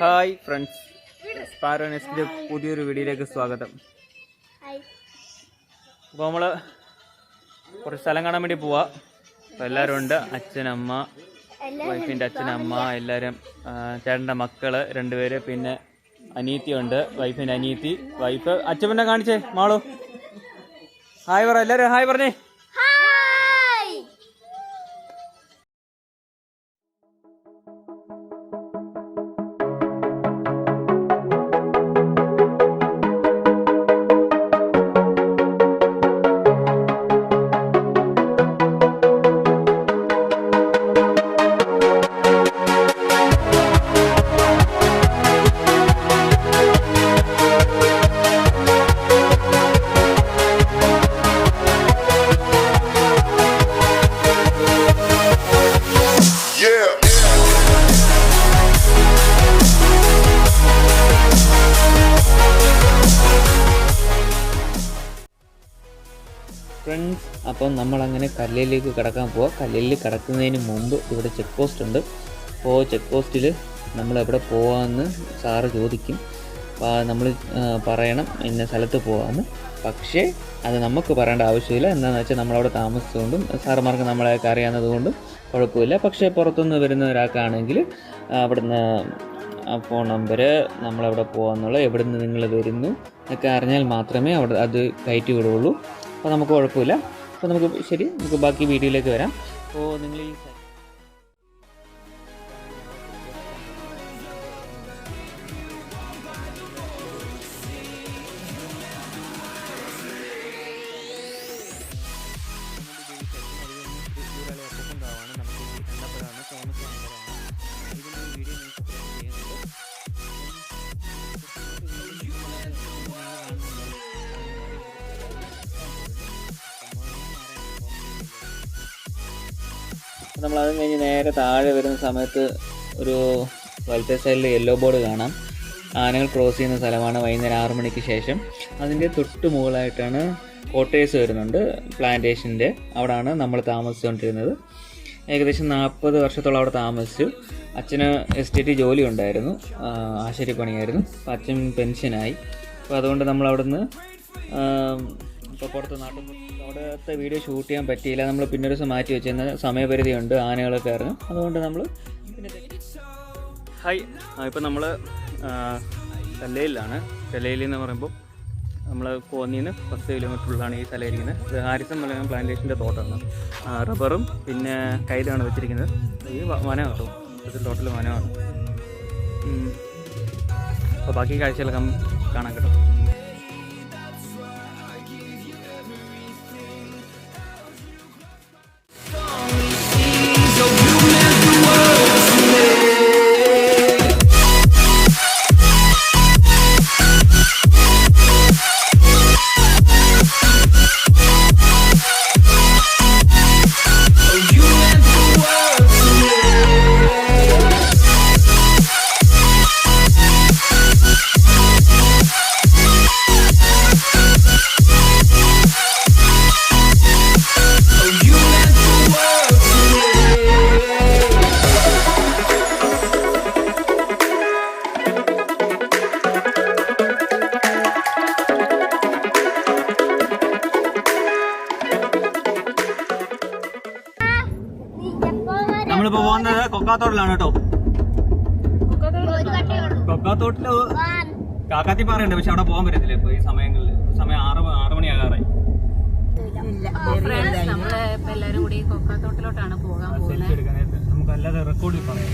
Hi friends, സ്പാരോനെസ്റ്റിൻ്റെ പുതിയൊരു വീഡിയോയിലേക്ക് സ്വാഗതം. അപ്പോൾ നമ്മൾ കുറച്ച് സ്ഥലം കാണാൻ വേണ്ടി പോവാം. അപ്പോൾ എല്ലാവരും ഉണ്ട്, അച്ഛനമ്മ, വൈഫിൻ്റെ അച്ഛനമ്മ, എല്ലാവരും, ചേട്ടൻ്റെ മക്കൾ 2 പേര്, പിന്നെ അനിയത്തിയുണ്ട്, വൈഫിൻ്റെ അനിയത്തി. വൈഫ് അച്ഛനെ കാണിച്ചേ, മാളു ഹായ് പറ, എല്ലാവരും ഹായ് പറഞ്ഞേ. ഫ്രണ്ട്സ്, അപ്പം നമ്മളങ്ങനെ കല്ലേലിലേക്ക് കിടക്കാൻ പോവാം. കല്ലേലിൽ കിടക്കുന്നതിന് മുമ്പ് ഇവിടെ ചെക്ക് പോസ്റ്റ് ഉണ്ട്. അപ്പോൾ ചെക്ക് പോസ്റ്റിൽ നമ്മൾ എവിടെ പോകാമെന്ന് സാറ് ചോദിക്കും. അപ്പോൾ നമ്മൾ പറയണം ഇന്ന സ്ഥലത്ത് പോകാമെന്ന്. പക്ഷേ അത് നമുക്ക് പറയേണ്ട ആവശ്യമില്ല. എന്താണെന്ന് വെച്ചാൽ നമ്മളവിടെ താമസിച്ചുകൊണ്ടും സാറുമാർക്ക് നമ്മളെയൊക്കെ അറിയാവുന്നതുകൊണ്ടും കുഴപ്പമില്ല. പക്ഷേ പുറത്തുനിന്ന് വരുന്ന ഒരാൾക്കാണെങ്കിൽ അവിടുന്ന് ഫോൺ നമ്പർ, നമ്മളെവിടെ പോകാമെന്നുള്ള, എവിടെ നിന്ന് നിങ്ങൾ വരുന്നു എന്നൊക്കെ അറിഞ്ഞാൽ മാത്രമേ അവിടെ അത് കയറ്റി വിടുകയുള്ളൂ. അപ്പോൾ നമുക്ക് കുഴപ്പമില്ല. അപ്പോൾ നമുക്ക് ബാക്കി വീഡിയോയിലേക്ക് വരാം. അപ്പോൾ നിങ്ങൾ ഈ നമ്മളത് കഴിഞ്ഞ് നേരെ താഴെ വരുന്ന സമയത്ത് ഒരു വലത്തെ സൈഡിൽ യെല്ലോ ബോർഡ് കാണാം. ആനകൾ ക്രോസ് ചെയ്യുന്ന സ്ഥലമാണ്. വൈകുന്നേരം 6 മണിക്ക് ശേഷം. അതിൻ്റെ തൊട്ട് മുകളിലായിട്ടാണ് കോട്ടേഴ്സ് വരുന്നുണ്ട്, പ്ലാന്റേഷൻ്റെ. അവിടെയാണ് നമ്മൾ താമസിച്ചുകൊണ്ടിരുന്നത്. ഏകദേശം 40 വർഷത്തോളം അവിടെ താമസിച്ചു. അച്ഛന് എസ്റ്റേറ്റ് ജോലി ഉണ്ടായിരുന്നു, ആശാരിപ്പണിയായിരുന്നു. അപ്പോൾ അച്ഛൻ പെൻഷനായി. അപ്പോൾ അതുകൊണ്ട് നമ്മളവിടെ നിന്ന് ഇപ്പോൾ പുറത്ത് അവിടുത്തെ വീഡിയോ ഷൂട്ട് ചെയ്യാൻ പറ്റിയില്ല. നമ്മൾ പിന്നെ ഒരു ദിവസം മാറ്റി വെച്ചിരുന്ന സമയപരിധിയുണ്ട്, ആനകളൊക്കെ ഇറങ്ങും. അതുകൊണ്ട് നമ്മൾ പിന്നെ ഇപ്പം നമ്മൾ കല്ലേലിലാണ്. കല്ലേലി എന്ന് പറയുമ്പോൾ നമ്മൾ കോന്നിന്ന് 10 കിലോമീറ്ററിലാണ് ഈ സ്ഥലം ഇരിക്കുന്നത്. ഇത് ഹാരിസൺ മലയാളം പ്ലാന്റേഷൻ്റെ തോട്ടമാണ്. റബ്ബറും പിന്നെ കൈതാണ് വെച്ചിരിക്കുന്നത്. ഈ വനം കേട്ടോ, ഇതിൽ ടോട്ടൽ വനമാണ്. അപ്പോൾ ബാക്കി കാഴ്ചകളൊക്കെ കാണാൻ കേട്ടോ. നമ്മളിപ്പോൾ പോകുന്നത് കൊക്കാത്തോട്ടിലാണ് കേട്ടോ. കൊക്കാത്തോട്ടില് കാക്കാത്തി പാറയുണ്ട്, പക്ഷെ അവിടെ പോകാൻ പറ്റത്തില്ല ഇപ്പോൾ ഈ സമയങ്ങളിൽ. സമയം 6 മണിയാകാറായി. എല്ലാരും കൂടി കൊക്കാത്തോട്ടിലോട്ടാണ് പോകാൻ പോകുന്നത്. നമുക്ക് അല്ലാതെ റെക്കോർഡിൽ പറയാം.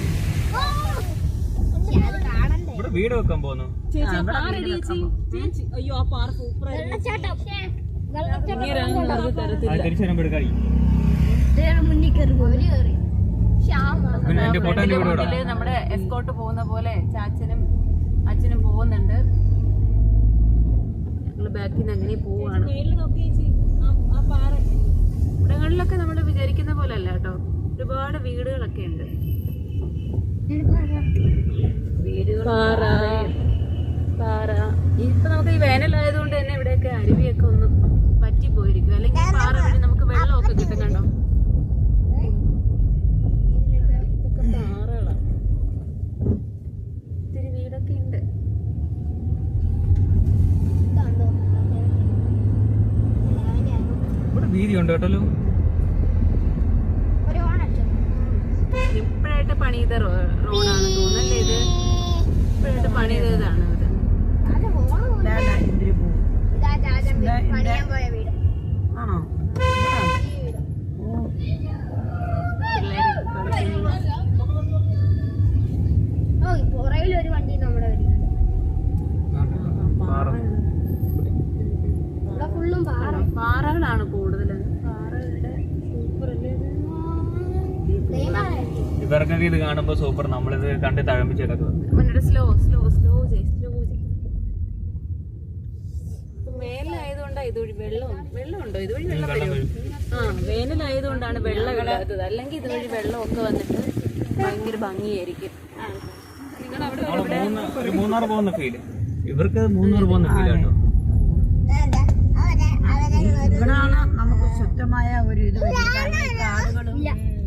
ഇവിടെ വീട് വെക്കാൻ പോകുന്നു. തിരിച്ചു വരുമ്പോൾ എടുക്കാടി. നമ്മുടെ എസ്കോട്ട് പോകുന്ന പോലെ ചാച്ചനും അച്ഛനും പോകുന്നുണ്ട്. ഞങ്ങള് ബാക്കിൽ നിന്ന് അങ്ങനെ പോവാണ്. ഇവിടങ്ങളിലൊക്കെ നമ്മൾ വിചാരിക്കുന്ന പോലെ അല്ല കേട്ടോ, ഒരുപാട് വീടുകളൊക്കെ ഉണ്ട്. പാറ ഇപ്പൊ നമുക്ക് ഈ വേനലായതുകൊണ്ട് തന്നെ ഇവിടെയൊക്കെ അരുവിയൊക്കെ ഒന്ന് പറ്റിപ്പോയിരിക്കും. അല്ലെങ്കിൽ പാറ വഴി നമുക്ക് വെള്ളമൊക്കെ കിട്ടും. കണ്ടോ, ഒക്കെ ഉണ്ട്. ഇവിടെ വീതിയുണ്ട് കേട്ടല്ലോ. ഇപ്പോഴായിട്ട് പണിത റോഡാണ് തോന്നല്ലേ ഇത്? ഇപ്പോഴായിട്ട് പണിതതാണ് ഇത്. ആണോ? പുറകിലൊരു വണ്ടി നമ്മുടെ വരുന്നുണ്ട്. ഇവിടെ ഫുള്ളും പാറകളാണ് കൂടുതൽ. പാറകളുടെ സൂപ്പർ അല്ലേ ഇവർക്കൊക്കെ ഇത് കാണുമ്പോ സൂപ്പർ. നമ്മളിത് കണ്ട് തഴമ്പിച്ചെടുക്കും. Slow slow slow slow. വേനലായതുകൊണ്ടാ ഇതുവഴി വെള്ളമുണ്ടോ? ഇതുവഴി വെള്ളം വരും. വേനലായതുകൊണ്ടാണ് വെള്ളം ഇല്ലാത്തത്. അല്ലെങ്കിൽ ഇതുവഴി വെള്ളമൊക്കെ വന്നിട്ട് ഭയങ്കര ഭംഗിയായിരിക്കും. നിങ്ങൾ അവിടെ ഒരു മൂന്നാർ പോകുന്ന ഫീല്. ഇവർക്ക് മൂന്നാർ പോകുന്ന ഫീൽ കേട്ടോ. ഇവിടാണ് നമുക്ക് ശുദ്ധമായ ഒരു ഇത് കാടുകളും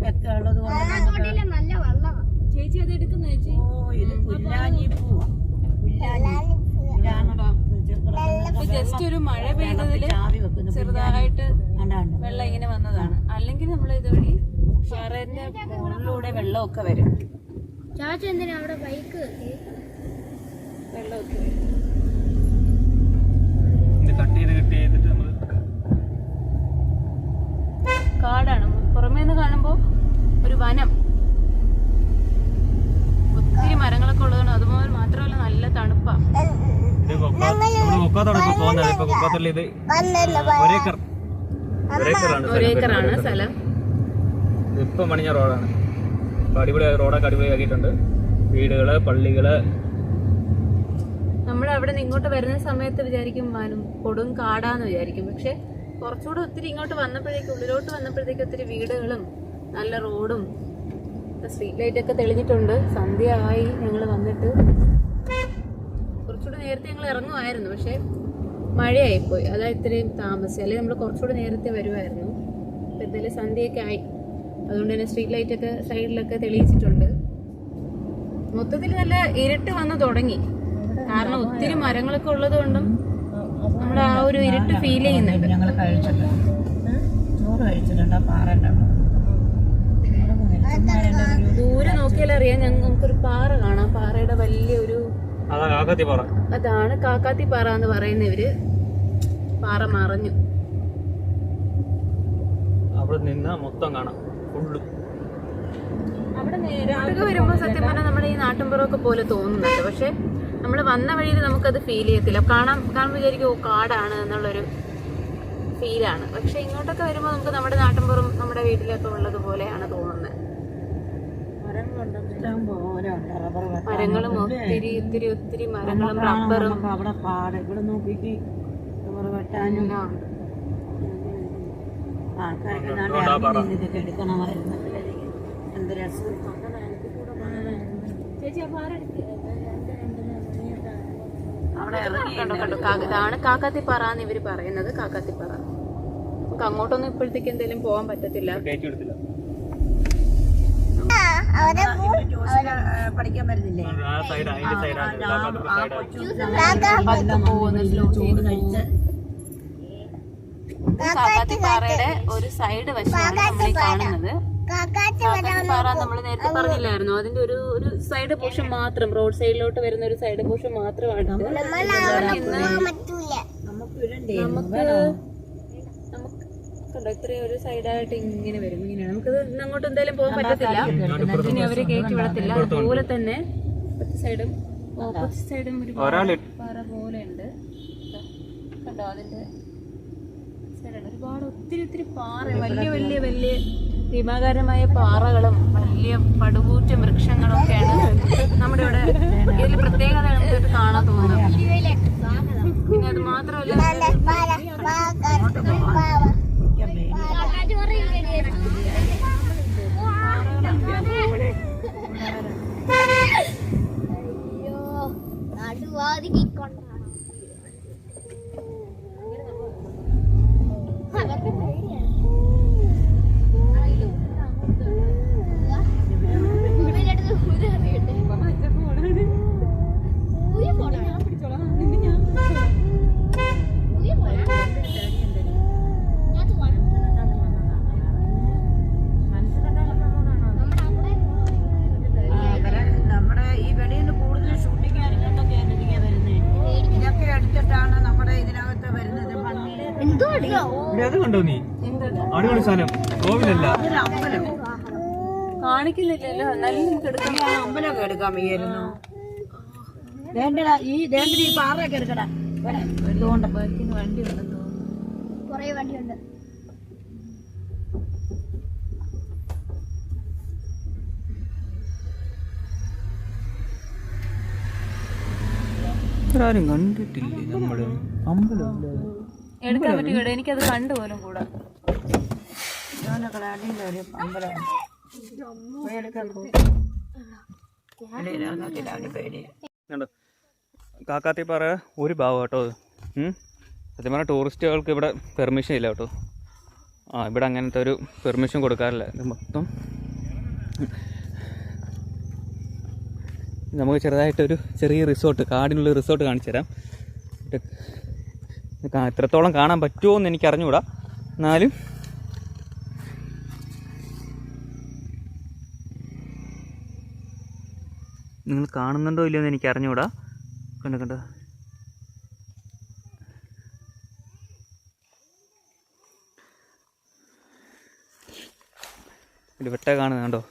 ഒക്കെ ഉള്ളത് കൊണ്ട് നല്ല വെള്ളമാണ്. ചേച്ചി അത് എടുക്കുന്ന ചേച്ചി. ഇത് പുല്ലാഞ്ഞി പൂവാ. ജസ്റ്റ് ഒരു മഴ പെയ്തതില് ചെറുതായിട്ട് വെള്ളം ഇങ്ങനെ വന്നതാണ്. അല്ലെങ്കിൽ നമ്മൾ ഇതുവഴി ഷാറിന്റെ മുകളിലൂടെ വെള്ളമൊക്കെ വരും. ചാച്ച എന്തിനാ അവിടെ ബൈക്ക് വെള്ളമൊക്കെ വരും. കാടാണ്. പുറമേന്ന് കാണുമ്പോ ഒരു വനം. ഒത്തിരി മരങ്ങളൊക്കെ ഉള്ളതാണ്. അതുപോലെ മാത്രമല്ല നല്ല തണുപ്പാ. ഒരേക്കറാണ് സ്ഥലം. ഇപ്പൊ പണിഞ്ഞ റോഡാണ്. അടിപൊളി റോഡൊക്കെ അടിപൊളിയാക്കിയിട്ടുണ്ട്. വീടുകള്, പള്ളികള്. നമ്മൾ അവിടെ നിന്ന് ഇങ്ങോട്ട് വരുന്ന സമയത്ത് വിചാരിക്കും കൊടും കാടാന്ന് വിചാരിക്കും. പക്ഷെ കുറച്ചുകൂടെ ഒത്തിരി ഇങ്ങോട്ട് വന്നപ്പോഴേക്കും, ഉള്ളിലോട്ട് വന്നപ്പോഴത്തേക്കും ഒത്തിരി വീടുകളും നല്ല റോഡും സ്ട്രീറ്റ് ലൈറ്റ് ഒക്കെ തെളിഞ്ഞിട്ടുണ്ട്. സന്ധ്യ ആയി ഞങ്ങൾ വന്നിട്ട്. കുറച്ചുകൂടെ നേരത്തെ ഞങ്ങൾ ഇറങ്ങുമായിരുന്നു, പക്ഷെ മഴയായിപ്പോയി. അതാ ഇത്രയും താമസിച്ചു. അല്ലെങ്കിൽ നമ്മൾ കുറച്ചുകൂടെ നേരത്തെ വരുമായിരുന്നു. അപ്പം എന്തായാലും സന്ധ്യയൊക്കെ ആയി. അതുകൊണ്ട് തന്നെ സ്ട്രീറ്റ് ലൈറ്റ് ഒക്കെ സൈഡിലൊക്കെ തെളിയിച്ചിട്ടുണ്ട്. മൊത്തത്തിൽ നല്ല ഇരുട്ട് വന്ന് തുടങ്ങി. കാരണം ഒത്തിരി മരങ്ങളൊക്കെ ഉള്ളത് കൊണ്ടും നമ്മുടെ ആ ഒരു ഇരുട്ട് ഫീൽ ചെയ്യുന്നുണ്ട്. ഞങ്ങൾ കഴിച്ചിട്ടുണ്ട്, ചോറ് കഴിച്ചിട്ടുണ്ട്. പാറയുടെ ദൂരെ നോക്കിയാൽ അറിയാം, നമുക്കൊരു പാറ കാണാം. പാറയുടെ വലിയൊരു അതാണ് കാക്കാത്തി പാറ എന്ന് പറയുന്നവര്. പാറ മറഞ്ഞു. അവിടെ നിന്ന് മൊത്തം കാണാം. അവിടെ നേരിട്ടൊക്കെ വരുമ്പോ സത്യം പറഞ്ഞാൽ നമ്മുടെ ഈ നാട്ടിൻപുറമൊക്കെ പോലെ തോന്നുന്നുണ്ട്. പക്ഷെ നമ്മൾ വന്ന വഴിയിൽ നമുക്കത് ഫീൽ ചെയ്യത്തില്ല. കാണുമ്പോൾ വിചാരിക്കും ഓ കാടാണ് എന്നുള്ളൊരു ഫീലാണ്. പക്ഷെ ഇങ്ങോട്ടൊക്കെ വരുമ്പോൾ നമുക്ക് നമ്മുടെ നാട്ടിൻപുറം നമ്മുടെ വീട്ടിലൊക്കെ ഉള്ളത് പോലെയാണ് തോന്നുന്നത്. മരങ്ങളും ഒത്തിരി ഒത്തിരി ഒത്തിരി മരങ്ങളും റബ്ബറും. അവിടെ പാട് ഇവിടെ നോക്കിക്ക് റബ്ബർ വെട്ടാനും ആൾക്കാരൊക്കെ ഇതൊക്കെ എടുക്കണമായിരുന്നു. എന്ത് രസം. ചേച്ചി അവിടെ ഇതാണ് കാക്കാത്തിപ്പാറ എന്ന് ഇവര് പറയുന്നത്. കാക്കാത്തിപ്പാറ. നമുക്ക് അങ്ങോട്ടൊന്നും ഇപ്പോഴത്തേക്ക് എന്തെങ്കിലും പോകാൻ പറ്റത്തില്ല. പഠിക്കാൻ വരുന്നില്ലേ? കാക്കാത്തിപ്പാറയുടെ ഒരു സൈഡ് വശമാണ് നമ്മൾ ഈ കാണുന്നത്. കാക്കാത്തിപ്പാറ നമ്മൾ നേരത്തെ പറഞ്ഞില്ലായിരുന്നു, അതിന്റെ ഒരു സൈഡ് പോർഷൻ മാത്രം, റോഡ് സൈഡിലോട്ട് വരുന്ന ഒരു സൈഡ് പോർഷൻ മാത്രമാണ്. കണ്ടോ ഇത്രയും ഒരു സൈഡായിട്ട് ഇങ്ങനെ വരും. ഇങ്ങനെയാണ് നമുക്കത് അങ്ങോട്ട് എന്തായാലും പോകാൻ പറ്റത്തില്ല. ഇനി അവര് കയറ്റി വിടത്തില്ല. അതുപോലെ തന്നെ സൈഡും ഓപ്പോസിറ്റ് സൈഡും ഒരു പാറ പോലെ ഉണ്ട്. കണ്ടോ അതിന്റെ സൈഡാണ് ഒരുപാട് ഒത്തിരി ഒത്തിരി പാറ, വലിയ വലിയ വലിയ ഭീമാകാരമായ പാറകളും വലിയ പടുകൂറ്റ വൃക്ഷങ്ങളും ഒക്കെയാണ് നമ്മുടെ ഇവിടെ. ഇതിൽ പ്രത്യേകത നമുക്കിത് കാണാൻ തോന്നുന്നു. പിന്നെ അത് മാത്രമല്ല ഇവിടെ അത് കണ്ടോ നീ? അടിപൊളി സ്ഥലം. കോവിലല്ല, ഒരു അമ്പലം. കാണിക്കുന്നില്ലല്ലോ, എന്നാലും നമുക്ക് എടുക്കാം. ആ അമ്പലമൊക്കെ എടുക്കാൻ വയ്യായിരുന്നു. വേണ്ടടാ, ഈ പാറയൊക്കെ എടുക്കടാ. ഇതുകൊണ്ട് ബൈക്കിന് വണ്ടി ഉണ്ടെന്ന് തോന്നുന്നു. കൊറേ വണ്ടിയുണ്ട്. ആരും കണ്ടിട്ടില്ലേ നമ്മള്? അമ്പലം എടുക്കാൻ പറ്റും. എനിക്കത് കണ്ടുപോലും കൂടാ. ഒരു അമ്പലം എടുക്കാൻ പോകും. കാക്കാത്തിപ്പാറ ഒരു ഭാഗം കേട്ടോ അത്. സത്യം പറഞ്ഞാൽ ടൂറിസ്റ്റുകൾക്ക് ഇവിടെ പെർമിഷൻ ഇല്ല കേട്ടോ. ഇവിടെ അങ്ങനത്തെ ഒരു പെർമിഷൻ കൊടുക്കാറില്ല. ഇത് മൊത്തം നമുക്ക് ചെറുതായിട്ടൊരു ചെറിയ റിസോർട്ട്, കാടിനുള്ള റിസോർട്ട് കാണിച്ചു തരാം. എത്രത്തോളം കാണാൻ പറ്റുമോ എന്ന് എനിക്ക് അറിഞ്ഞുകൂടാ, എന്നാലും നിങ്ങൾ കാണുന്നുണ്ടോ ഇല്ലയോ എന്ന് എനിക്ക് അറിഞ്ഞുകൂടാ. കണ്ടോ കണ്ടോ, ഒരു വെട്ട കാണുന്നത് കണ്ടോ.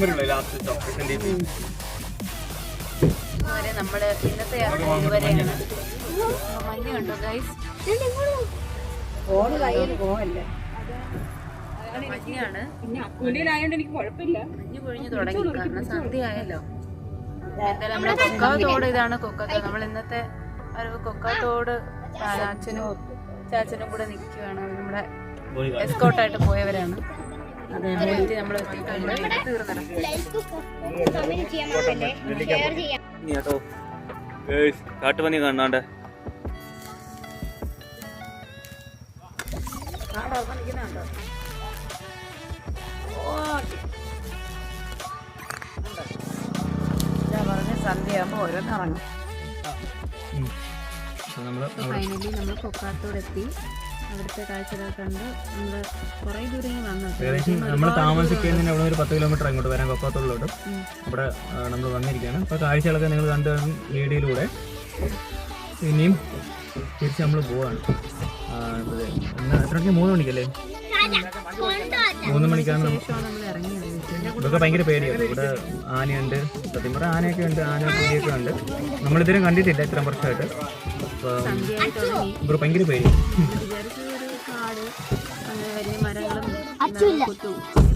വരെ നമ്മള് ഇന്നത്തെ യാത്ര ഇതുവരെയാണ്. മഞ്ഞ് കണ്ടോ ഗൈസ്? മഞ്ഞാണ്. മഞ്ഞ് പൊഴിഞ്ഞു തുടങ്ങി കാരണം സന്ധ്യ ആയല്ലോ. എന്തായാലും നമ്മുടെ കൊക്കാത്തോട് ഇതാണ് കൊക്കാത്തോട്. നമ്മൾ ഇന്നത്തെ ഒരു കൊക്കാത്തോട് ചാച്ചനും കൂടെ നിൽക്കുകയാണ്. നമ്മുടെ എസ്കോട്ടായിട്ട് പോയവരാണ്. അതേപോലെ നമ്മൾ കാട്ടുപന്നി കാണാണ്ട് പറഞ്ഞ സന്ധ്യയാകുമ്പോ ഓരോന്നിറങ്ങും. ഫൈനലി നമ്മൾ കൊക്കാത്തോടെത്തി. അവിടുത്തെ കാഴ്ചകളൊക്കെ കണ്ട് നമ്മള് കുറെ ദൂരം വന്നു. നമ്മൾ താമസിക്കുന്നതിന് അവിടെ ഒരു 10 കിലോമീറ്റർ അങ്ങോട്ട് വരാൻ കൊക്കാത്തോളിലോട്ട് അവിടെ നമ്മൾ വന്നിരിക്കുകയാണ്. അപ്പോൾ കാഴ്ചകളൊക്കെ നിങ്ങൾ കണ്ട് വീഡിയോയിലൂടെ ഇനിയും തിരിച്ച് നമ്മൾ പോവാണ്. എത്ര മണിക്ക്? 3 മണിക്കല്ലേ? 3 മണിക്കാണ് നമ്മൾ ഇറങ്ങിയത്. ഇതൊക്കെ ഭയങ്കര പേടിയാണ്. ഇവിടെ ആനയുണ്ട്, സത്യം പറഞ്ഞാൽ ആനയൊക്കെ ഉണ്ട്, ആന പുലിയൊക്കെ ഉണ്ട്. നമ്മളിതുവരെ കണ്ടിട്ടില്ല ഇത്രയും വർഷമായിട്ട്. അപ്പോൾ ഭയങ്കര പേടി. വിചാരിച്ചൊരു കാട്, അങ്ങനെ വലിയ മരങ്ങളും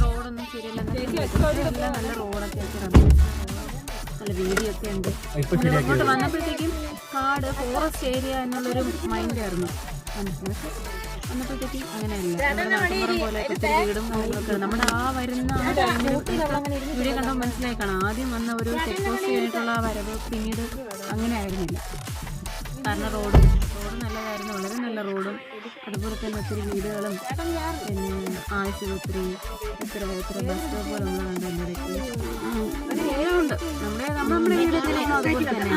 റോഡൊന്നും ശരിയല്ല. നല്ല റോഡൊക്കെ നല്ല വീതിയൊക്കെ ഉണ്ട്. അങ്ങോട്ട് വന്നപ്പോഴത്തേക്കും കാട്, ഫോറസ്റ്റ് ഏരിയ എന്നുള്ളൊരു മൈൻഡായിരുന്നു മനസ്സിലാക്കി. വന്നപ്പോഴത്തേക്കും അങ്ങനെയല്ല, പോലെ ഒത്തിരി വീടും കാര്യങ്ങളൊക്കെ. നമ്മുടെ ആ വരുന്ന ആ ടൈമിൽ വീഡിയോ കണ്ടാൽ മനസ്സിലായി കാണാം. ആദ്യം വന്ന ഒരു ചെക്ക് പോസ്റ്റ് കഴിഞ്ഞിട്ടുള്ള ആ വരവ് പിന്നീട് അങ്ങനെ ആയിരുന്നില്ല. കാരണം റോഡ് നല്ലതായിരുന്നു, വളരെ നല്ല റോഡും അതുപോലെ തന്നെ ഒത്തിരി വീടുകളും പിന്നെ ആശുപത്രി, എത്ര ബസ് സ്റ്റോപ്പ് പോലുള്ള കണ്ട് എൻ്റെ ഇടയ്ക്ക് എല്ലാം ഉണ്ട്. നമ്മുടെ വീട്ടിലേക്കാണോ അതുപോലെ തന്നെ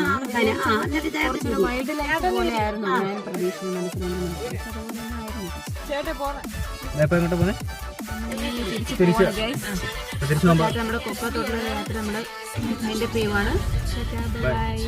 കുറച്ച് വൈൽഡ് ലൈഫ് പോലെയായിരുന്നു ഞാൻ പ്രതീക്ഷിക്കുന്നത്. മനസ്സിലായി അതുപോലെ നമ്മുടെ കൊക്കത്തോട്ടുള്ള യാത്ര നമ്മൾ എൻ്റെ പേവാണ്. ബൈ.